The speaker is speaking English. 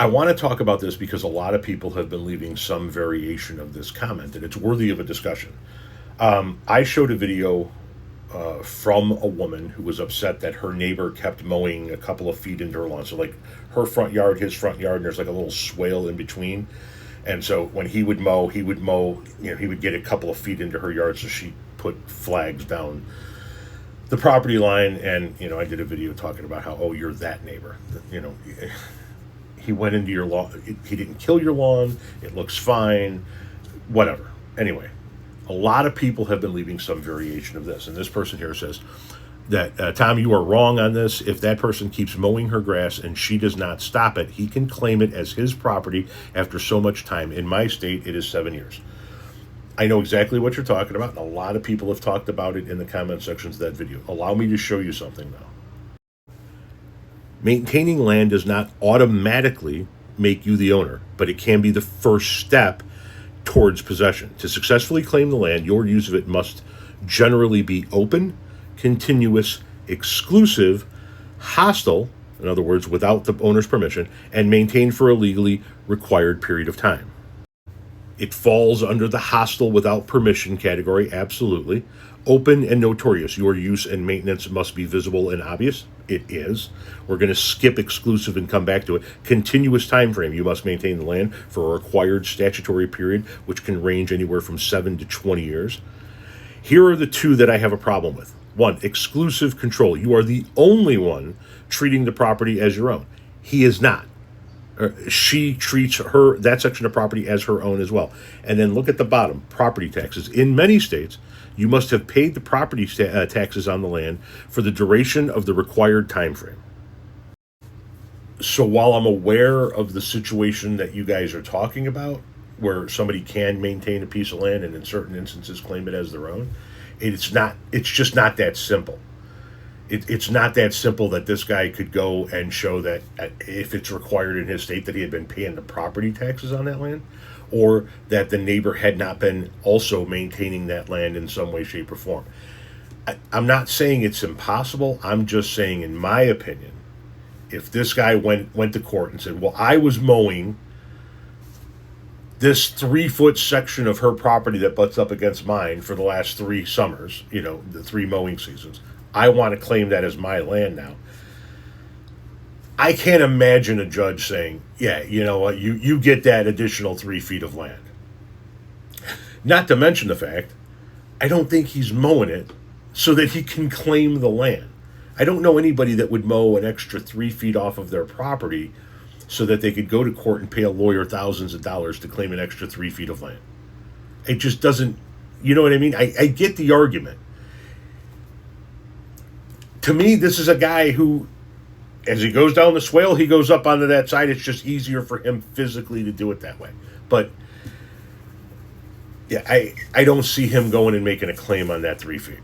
I want to talk about this because a lot of people have been leaving some variation of this comment, and it's worthy of a discussion. I showed a video from a woman who was upset that her neighbor kept mowing a couple of feet into her lawn. So, like, her front yard, his front yard, and there's like a little swale in between. And so when he would mow, he would get a couple of feet into her yard. So she put flags down the property line. And, I did a video talking about how, oh, you're that neighbor. He went into your lawn. He didn't kill your lawn. It looks fine. Whatever. Anyway, a lot of people have been leaving some variation of this. And this person here says that, Tom, you are wrong on this. If that person keeps mowing her grass and she does not stop it, he can claim it as his property after so much time. In my state, it is 7 years. I know exactly what you're talking about. And a lot of people have talked about it in the comment sections of that video. Allow me to show you something now. Maintaining land does not automatically make you the owner, but it can be the first step towards possession. To successfully claim the land, your use of it must generally be open, continuous, exclusive, hostile, in other words, without the owner's permission, and maintained for a legally required period of time. It falls under the hostile without permission category, absolutely. Open and notorious. Your use and maintenance must be visible and obvious. It is. We're going to skip exclusive and come back to it. Continuous time frame. You must maintain the land for a required statutory period, which can range anywhere from 7 to 20 years. Here are the two that I have a problem with. One, exclusive control. You are the only one treating the property as your own. He is not. She treats that section of property as her own as well. And then look at the bottom, property taxes. In many states, you must have paid the property taxes on the land for the duration of the required time frame. So while I'm aware of the situation that you guys are talking about, where somebody can maintain a piece of land and in certain instances claim it as their own, it's just not that simple. It's not that simple that this guy could go and show that if it's required in his state that he had been paying the property taxes on that land, or that the neighbor had not been also maintaining that land in some way, shape, or form. I'm not saying it's impossible. I'm just saying, in my opinion, if this guy went to court and said, well, I was mowing this 3-foot section of her property that butts up against mine for the last 3 summers, the 3 mowing seasons, I want to claim that as my land now. I can't imagine a judge saying, yeah, you know what, you get that additional 3 feet of land. Not to mention the fact, I don't think he's mowing it so that he can claim the land. I don't know anybody that would mow an extra 3 feet off of their property so that they could go to court and pay a lawyer thousands of dollars to claim an extra 3 feet of land. It just doesn't, you know what I mean? I get the argument. To me, this is a guy who, as he goes down the swale, he goes up onto that side. It's just easier for him physically to do it that way. But yeah, I don't see him going and making a claim on that 3 feet.